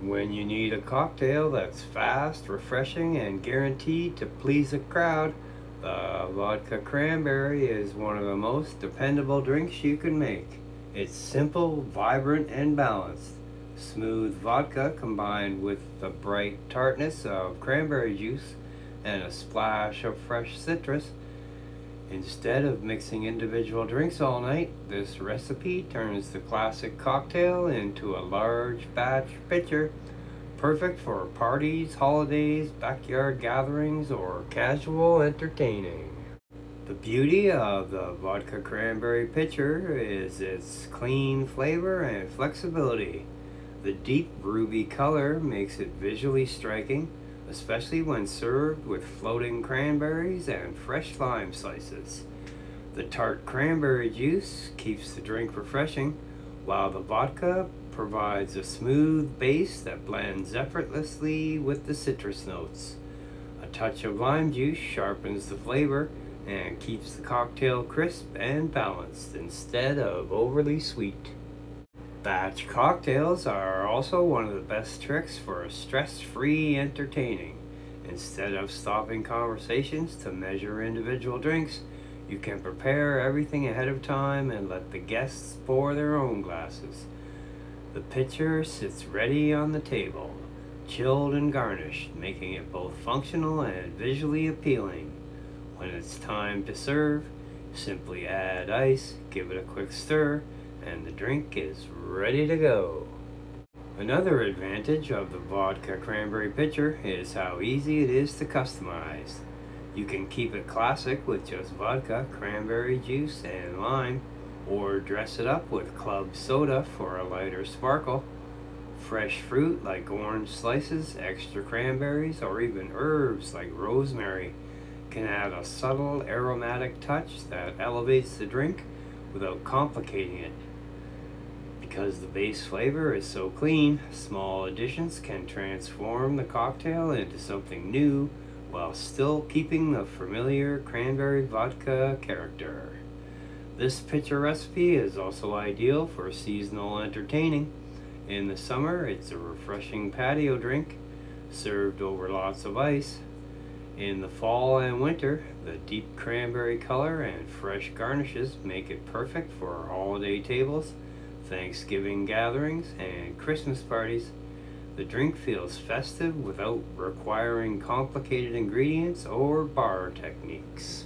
When you need a cocktail that's fast, refreshing, and guaranteed to please a crowd, the Vodka Cranberry is one of the most dependable drinks you can make. It's simple, vibrant, and balanced. Smooth vodka combined with the bright tartness of cranberry juice and a splash of fresh citrus. Instead of mixing individual drinks all night, this recipe turns the classic cocktail into a large batch pitcher, perfect for parties, holidays, backyard gatherings, or casual entertaining. The beauty of the Vodka Cranberry Pitcher is its clean flavor and flexibility. The deep ruby color makes it visually striking, especially when served with floating cranberries and fresh lime slices. The tart cranberry juice keeps the drink refreshing, while the vodka provides a smooth base that blends effortlessly with the citrus notes. A touch of lime juice sharpens the flavor and keeps the cocktail crisp and balanced instead of overly sweet. Batch cocktails are also one of the best tricks for stress-free entertaining. Instead of stopping conversations to measure individual drinks, you can prepare everything ahead of time and let the guests pour their own glasses. The pitcher sits ready on the table, chilled and garnished, making it both functional and visually appealing. When it's time to serve, simply add ice, give it a quick stir, and the drink is ready to go. Another advantage of the Vodka Cranberry Pitcher is how easy it is to customize. You can keep it classic with just vodka, cranberry juice, and lime, or dress it up with club soda for a lighter sparkle. Fresh fruit like orange slices, extra cranberries, or even herbs like rosemary can add a subtle aromatic touch that elevates the drink without complicating it. Because the base flavor is so clean, small additions can transform the cocktail into something new while still keeping the familiar cranberry vodka character. This pitcher recipe is also ideal for seasonal entertaining. In the summer, it's a refreshing patio drink served over lots of ice. In the fall and winter, the deep cranberry color and fresh garnishes make it perfect for holiday tables, Thanksgiving gatherings, and Christmas parties. The drink feels festive without requiring complicated ingredients or bar techniques.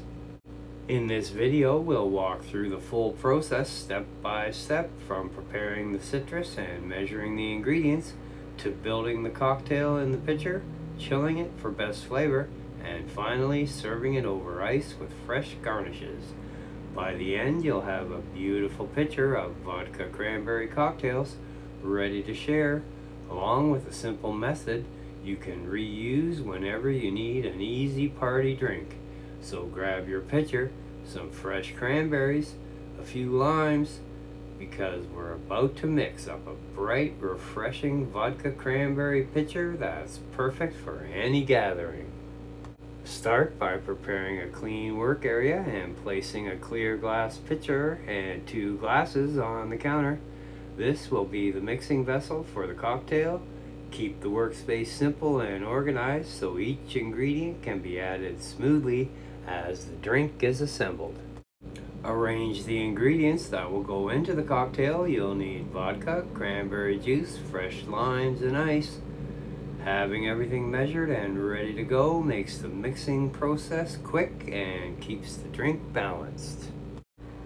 In this video, we'll walk through the full process step by step, from preparing the citrus and measuring the ingredients to building the cocktail in the pitcher, chilling it for best flavor, and finally serving it over ice with fresh garnishes. By the end, you'll have a beautiful pitcher of vodka cranberry cocktails ready to share, along with a simple method you can reuse whenever you need an easy party drink. So grab your pitcher, some fresh cranberries, a few limes, because we're about to mix up a bright, refreshing vodka cranberry pitcher that's perfect for any gathering. Start by preparing a clean work area and placing a clear glass pitcher and 2 glasses on the counter. This will be the mixing vessel for the cocktail. Keep the workspace simple and organized so each ingredient can be added smoothly as the drink is assembled. Arrange the ingredients that will go into the cocktail. You'll need vodka, cranberry juice, fresh limes, and ice. Having everything measured and ready to go makes the mixing process quick and keeps the drink balanced.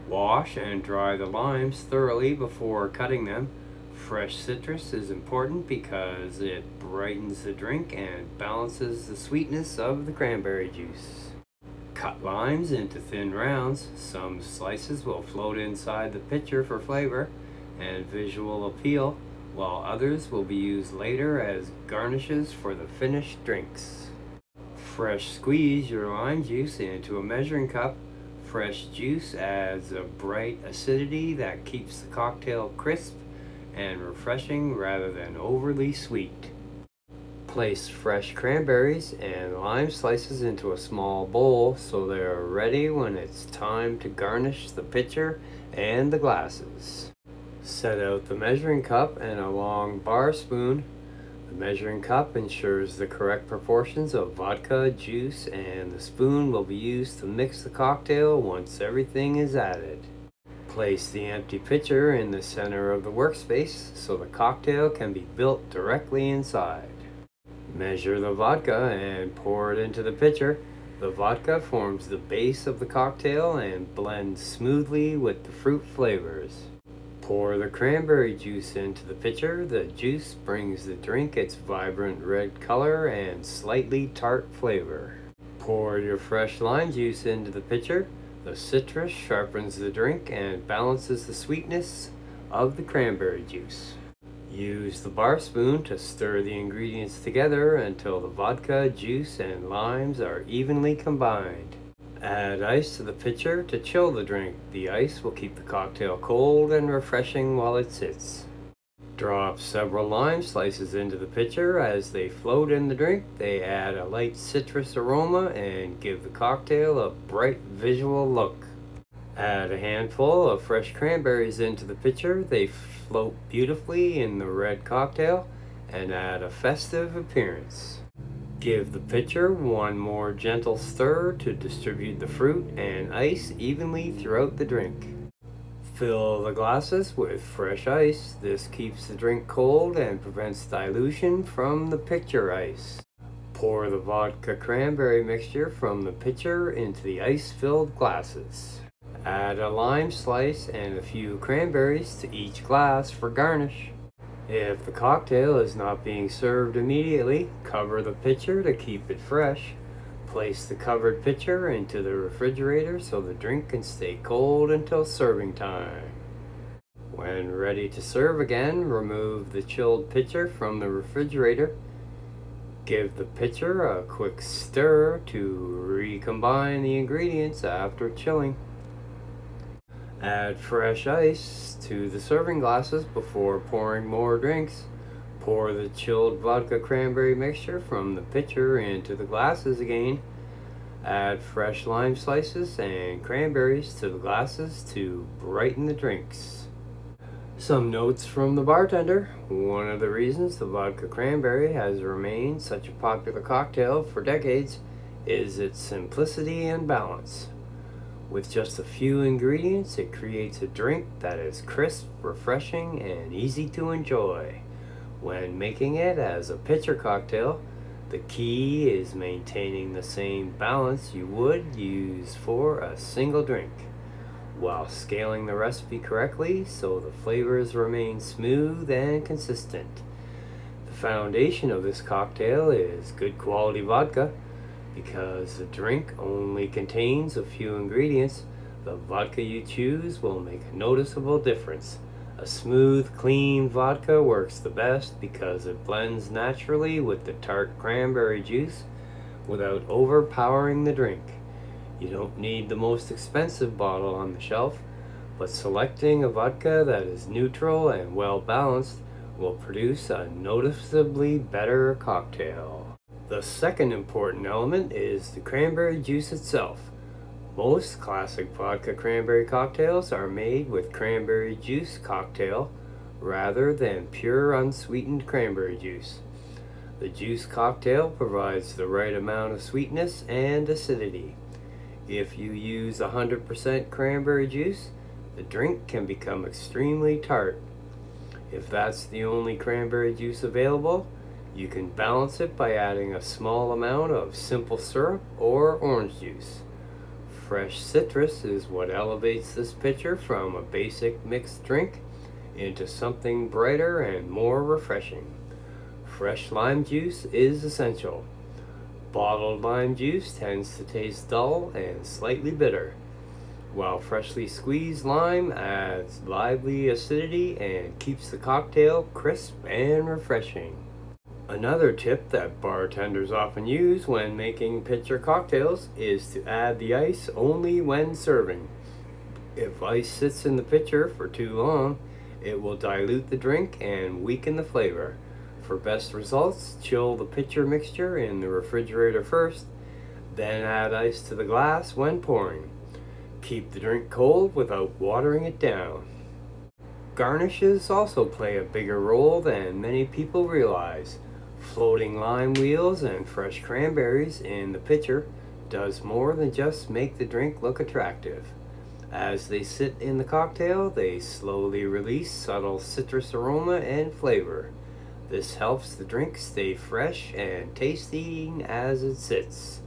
Wash and dry the limes thoroughly before cutting them. Fresh citrus is important because it brightens the drink and balances the sweetness of the cranberry juice. Cut limes into thin rounds. Some slices will float inside the pitcher for flavor and visual appeal, while others will be used later as garnishes for the finished drinks. Fresh squeeze your lime juice into a measuring cup. Fresh juice adds a bright acidity that keeps the cocktail crisp and refreshing rather than overly sweet. Place fresh cranberries and lime slices into a small bowl so they are ready when it's time to garnish the pitcher and the glasses. Set out the measuring cup and a long bar spoon. The measuring cup ensures the correct proportions of vodka, juice, and the spoon will be used to mix the cocktail once everything is added. Place the empty pitcher in the center of the workspace so the cocktail can be built directly inside. Measure the vodka and pour it into the pitcher. The vodka forms the base of the cocktail and blends smoothly with the fruit flavors. Pour the cranberry juice into the pitcher. The juice brings the drink its vibrant red color and slightly tart flavor. Pour your fresh lime juice into the pitcher. The citrus sharpens the drink and balances the sweetness of the cranberry juice. Use the bar spoon to stir the ingredients together until the vodka, juice, and limes are evenly combined. Add ice to the pitcher to chill the drink. The ice will keep the cocktail cold and refreshing while it sits. Drop several lime slices into the pitcher. As they float in the drink, they add a light citrus aroma and give the cocktail a bright visual look. Add a handful of fresh cranberries into the pitcher. They float beautifully in the red cocktail and add a festive appearance. Give the pitcher one more gentle stir to distribute the fruit and ice evenly throughout the drink. Fill the glasses with fresh ice. This keeps the drink cold and prevents dilution from the pitcher ice. Pour the vodka cranberry mixture from the pitcher into the ice-filled glasses. Add a lime slice and a few cranberries to each glass for garnish. If the cocktail is not being served immediately, cover the pitcher to keep it fresh. Place the covered pitcher into the refrigerator so the drink can stay cold until serving time. When ready to serve again, remove the chilled pitcher from the refrigerator. Give the pitcher a quick stir to recombine the ingredients after chilling. Add fresh ice to the serving glasses before pouring more drinks. Pour the chilled vodka cranberry mixture from the pitcher into the glasses again. Add fresh lime slices and cranberries to the glasses to brighten the drinks. Some notes from the bartender. One of the reasons the vodka cranberry has remained such a popular cocktail for decades is its simplicity and balance. With just a few ingredients, it creates a drink that is crisp, refreshing, and easy to enjoy. When making it as a pitcher cocktail, the key is maintaining the same balance you would use for a single drink, while scaling the recipe correctly so the flavors remain smooth and consistent. The foundation of this cocktail is good quality vodka. Because the drink only contains a few ingredients, the vodka you choose will make a noticeable difference. A smooth, clean vodka works the best because it blends naturally with the tart cranberry juice without overpowering the drink. You don't need the most expensive bottle on the shelf, but selecting a vodka that is neutral and well balanced will produce a noticeably better cocktail. The second important element is the cranberry juice itself. Most classic vodka cranberry cocktails are made with cranberry juice cocktail rather than pure unsweetened cranberry juice. The juice cocktail provides the right amount of sweetness and acidity. If you use 100% cranberry juice, the drink can become extremely tart. If that's the only cranberry juice available, you can balance it by adding a small amount of simple syrup or orange juice. Fresh citrus is what elevates this pitcher from a basic mixed drink into something brighter and more refreshing. Fresh lime juice is essential. Bottled lime juice tends to taste dull and slightly bitter, while freshly squeezed lime adds lively acidity and keeps the cocktail crisp and refreshing. Another tip that bartenders often use when making pitcher cocktails is to add the ice only when serving. If ice sits in the pitcher for too long, it will dilute the drink and weaken the flavor. For best results, chill the pitcher mixture in the refrigerator first, then add ice to the glass when pouring. Keep the drink cold without watering it down. Garnishes also play a bigger role than many people realize. Floating lime wheels and fresh cranberries in the pitcher does more than just make the drink look attractive. As they sit in the cocktail, they slowly release subtle citrus aroma and flavor. This helps the drink stay fresh and tasty as it sits.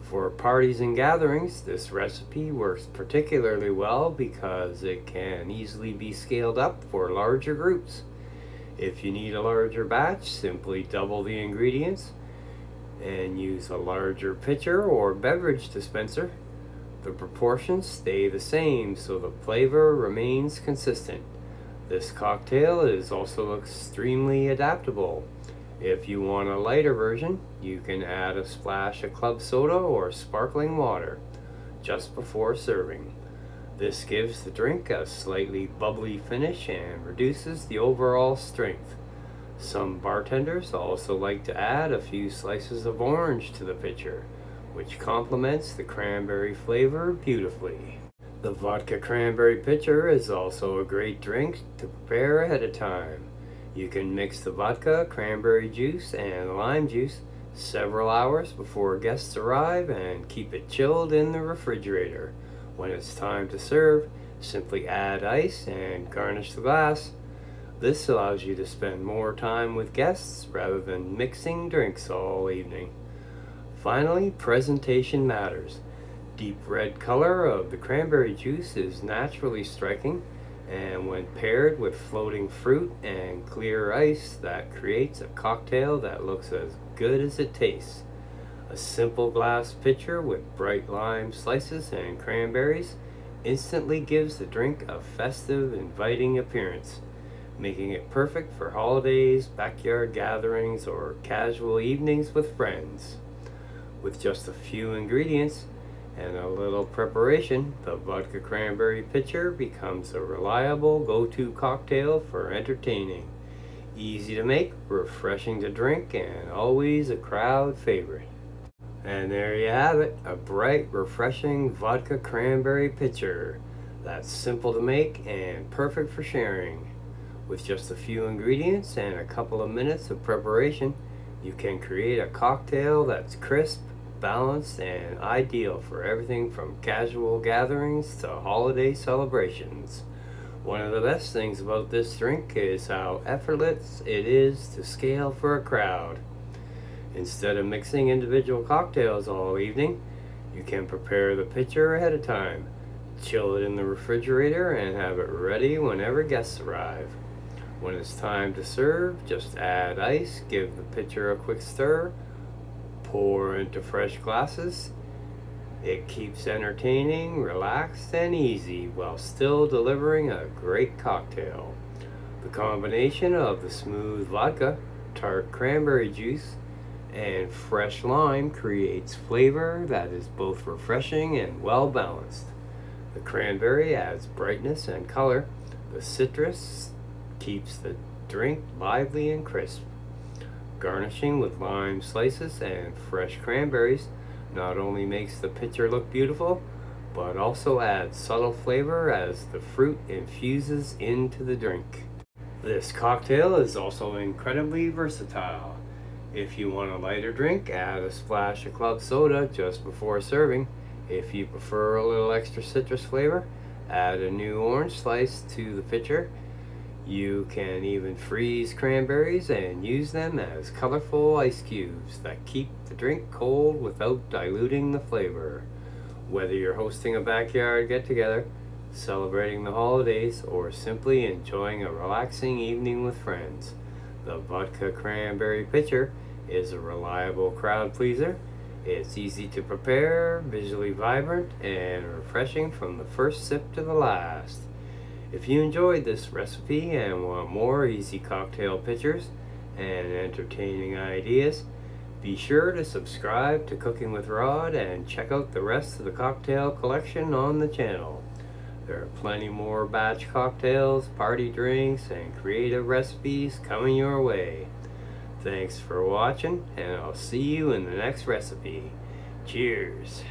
For parties and gatherings, this recipe works particularly well because it can easily be scaled up for larger groups. If you need a larger batch, simply double the ingredients and use a larger pitcher or beverage dispenser. The proportions stay the same so the flavor remains consistent. This cocktail is also extremely adaptable. If you want a lighter version, you can add a splash of club soda or sparkling water just before serving. This gives the drink a slightly bubbly finish and reduces the overall strength. Some bartenders also like to add a few slices of orange to the pitcher, which complements the cranberry flavor beautifully. The Vodka Cranberry Pitcher is also a great drink to prepare ahead of time. You can mix the vodka, cranberry juice, and lime juice several hours before guests arrive and keep it chilled in the refrigerator. When it's time to serve, simply add ice and garnish the glass. This allows you to spend more time with guests rather than mixing drinks all evening. Finally, presentation matters. Deep red color of the cranberry juice is naturally striking, and when paired with floating fruit and clear ice, that creates a cocktail that looks as good as it tastes. A simple glass pitcher with bright lime slices and cranberries instantly gives the drink a festive, inviting appearance, making it perfect for holidays, backyard gatherings, or casual evenings with friends. With just a few ingredients and a little preparation, the Vodka Cranberry Pitcher becomes a reliable go-to cocktail for entertaining. Easy to make, refreshing to drink, and always a crowd favorite. And there you have it, a bright, refreshing Vodka Cranberry Pitcher that's simple to make and perfect for sharing. With just a few ingredients and a couple of minutes of preparation, you can create a cocktail that's crisp, balanced, and ideal for everything from casual gatherings to holiday celebrations. One of the best things about this drink is how effortless it is to scale for a crowd. Instead of mixing individual cocktails all evening, you can prepare the pitcher ahead of time, chill it in the refrigerator, and have it ready whenever guests arrive. When it's time to serve, just add ice, give the pitcher a quick stir, pour into fresh glasses. It keeps entertaining, relaxed, and easy while still delivering a great cocktail. The combination of the smooth vodka, tart cranberry juice, and fresh lime creates flavor that is both refreshing and well balanced. The cranberry adds brightness and color. The citrus keeps the drink lively and crisp. Garnishing with lime slices and fresh cranberries not only makes the pitcher look beautiful, but also adds subtle flavor as the fruit infuses into the drink. This cocktail is also incredibly versatile. If you want a lighter drink, add a splash of club soda just before serving. If you prefer a little extra citrus flavor, add a new orange slice to the pitcher. You can even freeze cranberries and use them as colorful ice cubes that keep the drink cold without diluting the flavor. Whether you're hosting a backyard get-together, celebrating the holidays, or simply enjoying a relaxing evening with friends, the Vodka Cranberry Pitcher is a reliable crowd pleaser. It's easy to prepare, visually vibrant, and refreshing from the first sip to the last. If you enjoyed this recipe and want more easy cocktail pitchers and entertaining ideas, be sure to subscribe to Cooking with Rod and check out the rest of the cocktail collection on the channel. There are plenty more batch cocktails, party drinks, and creative recipes coming your way. Thanks for watching, and I'll see you in the next recipe. Cheers!